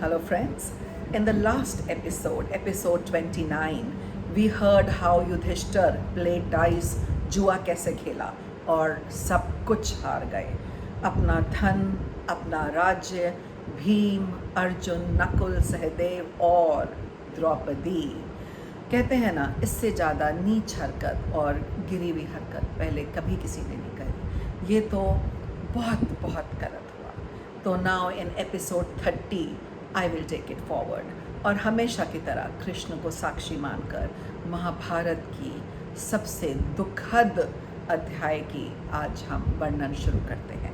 Hello, friends. In the last episode, episode 29, we heard how Yudhishthir played dice, जुआ कैसे खेला और सब कुछ हार गए. अपना धन, अपना राज्य, भीम, अर्जुन, नकुल, सहदेव और द्रौपदी. कहते हैं ना, इससे ज़्यादा नीच हरकत और गिरी हुई हरकत पहले कभी किसी ने नहीं करी. ये तो बहुत बहुत गलत हुआ. तो now in episode 30 I will take it forward और हमेशा की तरह कृष्ण को साक्षी मानकर महाभारत की सबसे दुखद अध्याय की आज हम वर्णन शुरू करते हैं.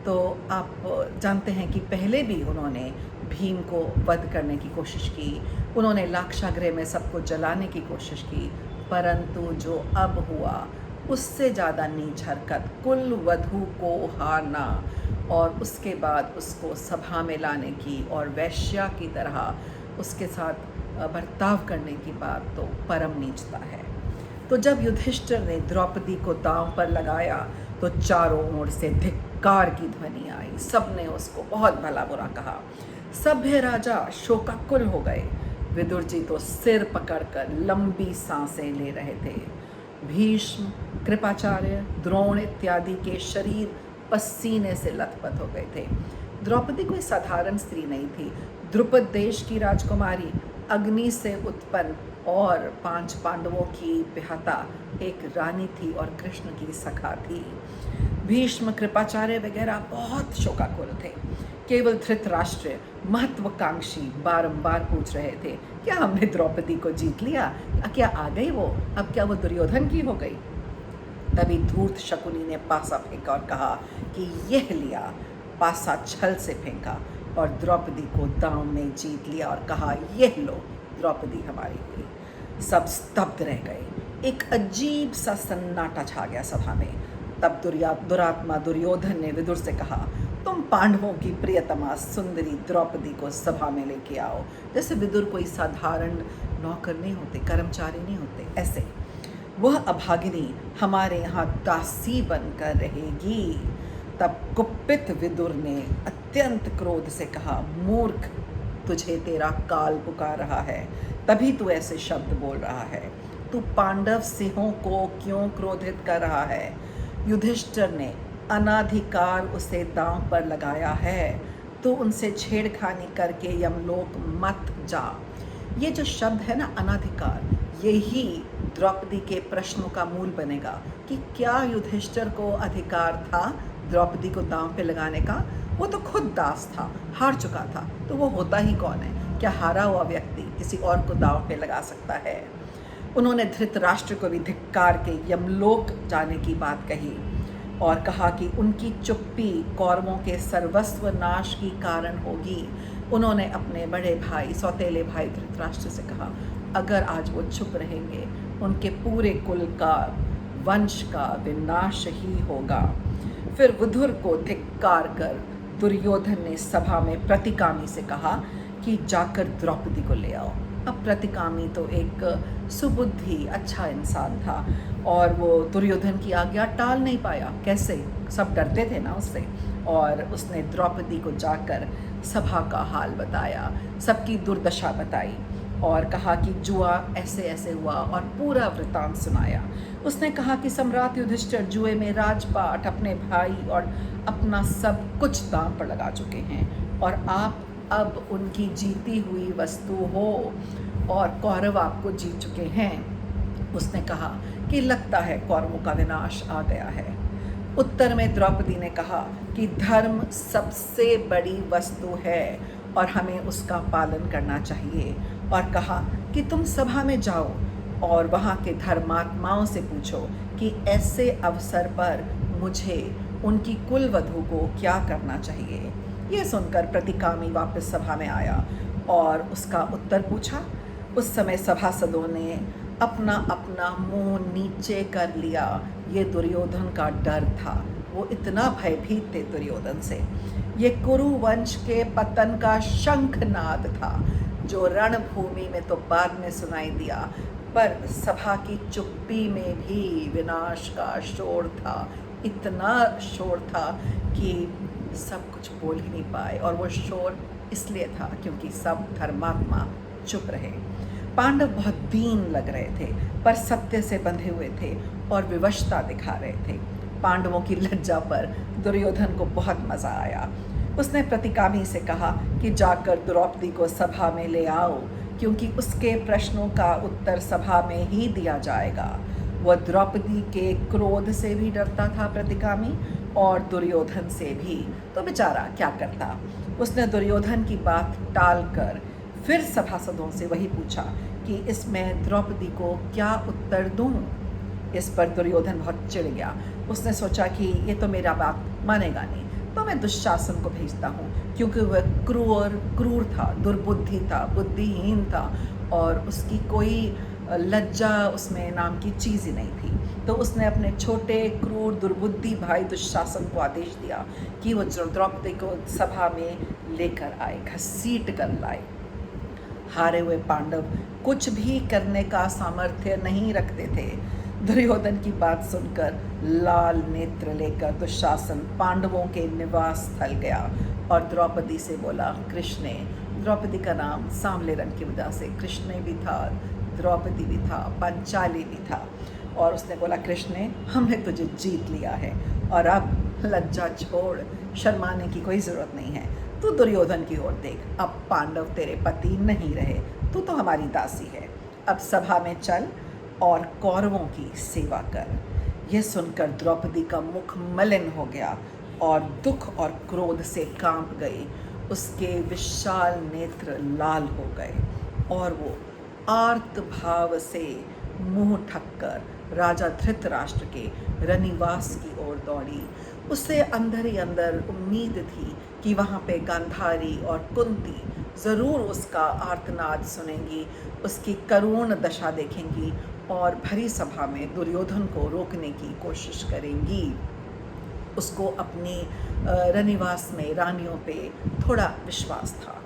तो आप जानते हैं कि पहले भी उन्होंने भीम को वध करने की कोशिश की, उन्होंने लाक्षागृह में सबको जलाने की कोशिश की, परंतु जो अब हुआ उससे ज़्यादा नीच हरकत, कुल वधू को हारना और उसके बाद उसको सभा में लाने की और वैश्या की तरह उसके साथ बर्ताव करने की बात तो परम नीचता है. तो जब युधिष्ठिर ने द्रौपदी को दांव पर लगाया तो चारों ओर से धिक्कार की ध्वनि आई. सबने उसको बहुत भला बुरा कहा. सभ्य राजा शोकाकुल हो गए. विदुर जी तो सिर पकड़कर लंबी सांसें ले रहे थे. भीष्म, कृपाचार्य, द्रोण इत्यादि के शरीर पसीने से लथपथ हो गए थे. द्रौपदी कोई साधारण स्त्री नहीं थी. द्रुपद देश की राजकुमारी, अग्नि से उत्पन्न और 5 पांडवों की विहता एक रानी थी और कृष्ण की सखा थी. भीष्म, कृपाचार्य वगैरह बहुत शोकाकुल थे. केवल धृतराष्ट्र महत्वाकांक्षी बारंबार पूछ रहे थे, क्या हमने द्रौपदी को जीत लिया? क्या आ गई वो? अब क्या वो दुर्योधन की हो गई? तभी धूर्त शकुनी ने पासा फेंका और कहा कि यह लिया. पासा छल से फेंका और द्रौपदी को दांव में जीत लिया और कहा, यह लो, द्रौपदी हमारी हुई. सब स्तब्ध रह गए. एक अजीब सा सन्नाटा छा गया सभा में. तब दुरात्मा दुर्योधन ने विदुर से कहा, तुम पांडवों की प्रियतमा सुंदरी द्रौपदी को सभा में लेके आओ. जैसे विदुर कोई साधारण नौकर नहीं होते, कर्मचारी नहीं होते, ऐसे. वह अभागिनी हमारे यहाँ दासी बनकर रहेगी. तब कुपित विदुर ने अत्यंत क्रोध से कहा, मूर्ख, तुझे तेरा काल पुकार रहा है, तभी तू ऐसे शब्द बोल रहा है. तू पांडव सिंहों को क्यों क्रोधित कर रहा है? युधिष्ठिर ने अनाधिकार उसे दांव पर लगाया है. तो उनसे छेड़खानी करके यमलोक मत जा. ये जो शब्द है ना, अनाधिकार, यही द्रौपदी के प्रश्नों का मूल बनेगा कि क्या युधिष्ठिर को अधिकार था द्रौपदी को दांव पे लगाने का? वो तो खुद दास था, हार चुका था. तो वो होता ही कौन है? क्या हारा हुआ व्यक्ति किसी और को दांव पे लगा सकता है? उन्होंने धृतराष्ट्र को भी धिक्कार के यमलोक जाने की बात कही और कहा कि उनकी चुप्पी कौरवों के सर्वस्व नाश की कारण होगी. उन्होंने अपने बड़े भाई, सौतेले भाई धृतराष्ट्र से कहा, अगर आज वो चुप रहेंगे उनके पूरे कुल का, वंश का विनाश ही होगा. फिर विदुर को धिक्कार कर दुर्योधन ने सभा में प्रतिकामी से कहा कि जाकर द्रौपदी को ले आओ. अब प्रतिकामी तो एक सुबुद्धि अच्छा इंसान था और वो दुर्योधन की आज्ञा टाल नहीं पाया. कैसे? सब डरते थे ना उससे. और उसने द्रौपदी को जाकर सभा का हाल बताया, सबकी दुर्दशा बताई और कहा कि जुआ ऐसे ऐसे हुआ और पूरा वृतांत सुनाया. उसने कहा कि सम्राट युधिष्ठिर जुए में राजपाट, अपने भाई और अपना सब कुछ दांव पर लगा चुके हैं और आप अब उनकी जीती हुई वस्तु हो और कौरव आपको जीत चुके हैं. उसने कहा कि लगता है कौरवों का विनाश आ गया है. उत्तर में द्रौपदी ने कहा कि धर्म सबसे बड़ी वस्तु है और हमें उसका पालन करना चाहिए. और कहा कि तुम सभा में जाओ और वहाँ के धर्मात्माओं से पूछो कि ऐसे अवसर पर मुझे उनकी कुलवधू को क्या करना चाहिए. ये सुनकर प्रतिकामी वापस सभा में आया और उसका उत्तर पूछा. उस समय सभासदों ने अपना अपना मुंह नीचे कर लिया. ये दुर्योधन का डर था. वो इतना भयभीत थे दुर्योधन से. ये कुरु वंश के पतन का शंखनाद था जो रणभूमि में तो बाद में सुनाई दिया, पर सभा की चुप्पी में भी विनाश का शोर था. इतना शोर था कि सब कुछ बोल ही नहीं पाए और वो शोर इसलिए था क्योंकि सब धर्मात्मा चुप रहे। पांडव बहुत दीन लग रहे थे, पर सत्य से बंधे हुए थे और विवशता दिखा रहे थे। पांडवों की लज्जा पर दुर्योधन को बहुत मजा आया। उसने प्रतिकामी से कहा कि जाकर द्रौपदी को सभा में ले आओ, क्योंकि उसके प्रश्नों का उत्तर सभा में ही दिया जाएगा। वह द्रौपदी के क्रोध से भी डरता था प्रतिकामी, और दुर्योधन से भी, तो बेचारा क्या करता। उसने दुर्योधन की बात टालकर फिर सभासदों से वही पूछा कि इसमें द्रौपदी को क्या उत्तर दूं। इस पर दुर्योधन बहुत चिढ़ गया। उसने सोचा कि ये तो मेरा बात मानेगा नहीं, तो मैं दुशासन को भेजता हूँ, क्योंकि वह क्रूर था, दुर्बुद्धि था, बुद्धिहीन था, और उसकी कोई लज्जा उसमें नाम की चीज़ ही नहीं थी। तो उसने अपने छोटे क्रूर दुर्बुद्धि भाई दुशासन को आदेश दिया कि वो द्रौपदी को सभा में लेकर आए, घसीट कर लाए। हारे हुए पांडव कुछ भी करने का सामर्थ्य नहीं रखते थे। दुर्योधन की बात सुनकर लाल नेत्र लेकर दुशासन पांडवों के निवास स्थल गया और द्रौपदी से बोला, कृष्णे। द्रौपदी का नाम सांवले रंग की वजह से कृष्णे भी था, द्रौपदी भी था, पंचाली भी था। और उसने बोला, कृष्णे, हमने तुझे जीत लिया है और अब लज्जा छोड़, शर्माने की कोई ज़रूरत नहीं है। तू दुर्योधन की ओर देख, अब पांडव तेरे पति नहीं रहे, तू तो हमारी दासी है। अब सभा में चल और कौरवों की सेवा कर। यह सुनकर द्रौपदी का मुख मलिन हो गया और दुख और क्रोध से कांप गई। उसके विशाल नेत्र लाल हो गए और वो आर्त भाव से मुंह ढककर राजा धृतराष्ट्र के रनिवास की ओर दौड़ी। उसे अंदर ही अंदर उम्मीद थी कि वहाँ पे गांधारी और कुंती ज़रूर उसका आर्तनाद सुनेंगी, उसकी करुण दशा देखेंगी और भरी सभा में दुर्योधन को रोकने की कोशिश करेंगी। उसको अपनी रनिवास में रानियों पे थोड़ा विश्वास था,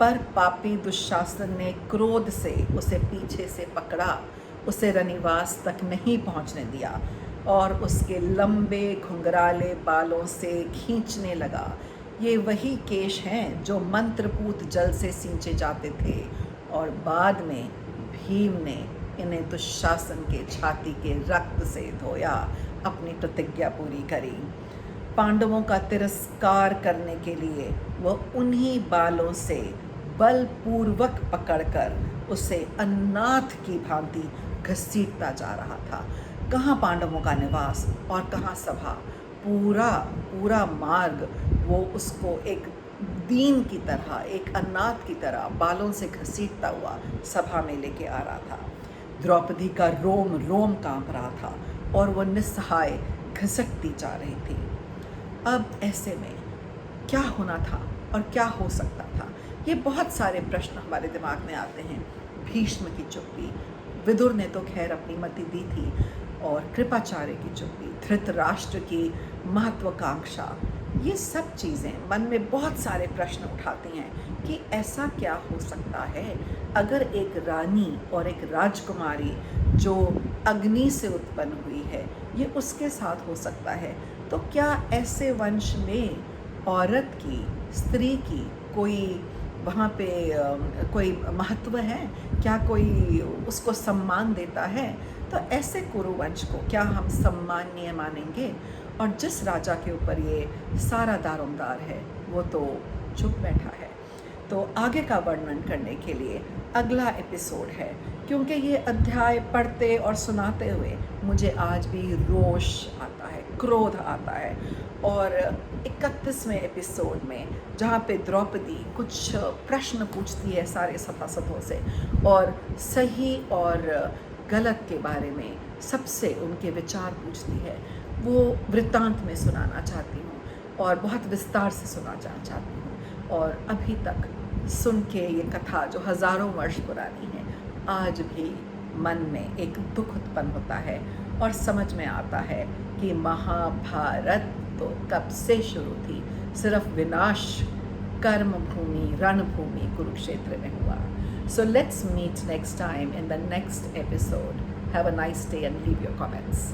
पर पापी दुशासन ने क्रोध से उसे पीछे से पकड़ा, उसे रनिवास तक नहीं पहुंचने दिया और उसके लंबे घुंघराले बालों से खींचने लगा। ये वही केश हैं जो मंत्रपूत जल से सींचे जाते थे और बाद में भीम ने इन्हें दुशासन के छाती के रक्त से धोया, अपनी प्रतिज्ञा पूरी करी। पांडवों का तिरस्कार करने के लिए वह उन्हीं बालों से बलपूर्वक पकड़कर उसे अनाथ की भांति घसीटता जा रहा था। कहाँ पांडवों का निवास और कहाँ सभा, पूरा मार्ग वो उसको एक दीन की तरह, एक अनाथ की तरह बालों से घसीटता हुआ सभा में लेके आ रहा था। द्रौपदी का रोम रोम कांप रहा था और वह निस्सहाय घसटती जा रही थी। अब ऐसे में क्या होना था और क्या हो सकता था, ये बहुत सारे प्रश्न हमारे दिमाग में आते हैं। भीष्म की चुप्पी, विदुर ने तो खैर अपनी मति दी थी, और कृपाचार्य की चुप्पी, धृतराष्ट्र की महत्वाकांक्षा, ये सब चीज़ें मन में बहुत सारे प्रश्न उठाती हैं कि ऐसा क्या हो सकता है अगर एक रानी और एक राजकुमारी जो अग्नि से उत्पन्न हुई है ये उसके साथ हो सकता है, तो क्या ऐसे वंश में औरत की, स्त्री की कोई वहाँ पे कोई महत्व है? क्या कोई उसको सम्मान देता है? तो ऐसे कुरुवंश को क्या हम सम्माननीय मानेंगे? और जिस राजा के ऊपर ये सारा दारोमदार है वो तो चुप बैठा है। तो आगे का वर्णन करने के लिए अगला एपिसोड है, क्योंकि ये अध्याय पढ़ते और सुनाते हुए मुझे आज भी रोष आता है, क्रोध आता है। और 31वें एपिसोड में जहाँ पे द्रौपदी कुछ प्रश्न पूछती है सारे सभासदों से और सही और गलत के बारे में सबसे उनके विचार पूछती है, वो वृत्तांत में सुनाना चाहती हूँ और बहुत विस्तार से सुनाना चाहती हूँ। और अभी तक सुन के ये कथा जो हज़ारों वर्ष पुरानी है, आज भी मन में एक दुख उत्पन्न होता है और समझ में आता है कि महाभारत तो कब से शुरू थी, सिर्फ विनाश कर्म भूमि, रणभूमि कुरुक्षेत्र में हुआ। So let's meet next time in the next episode. Have a nice day and leave your comments.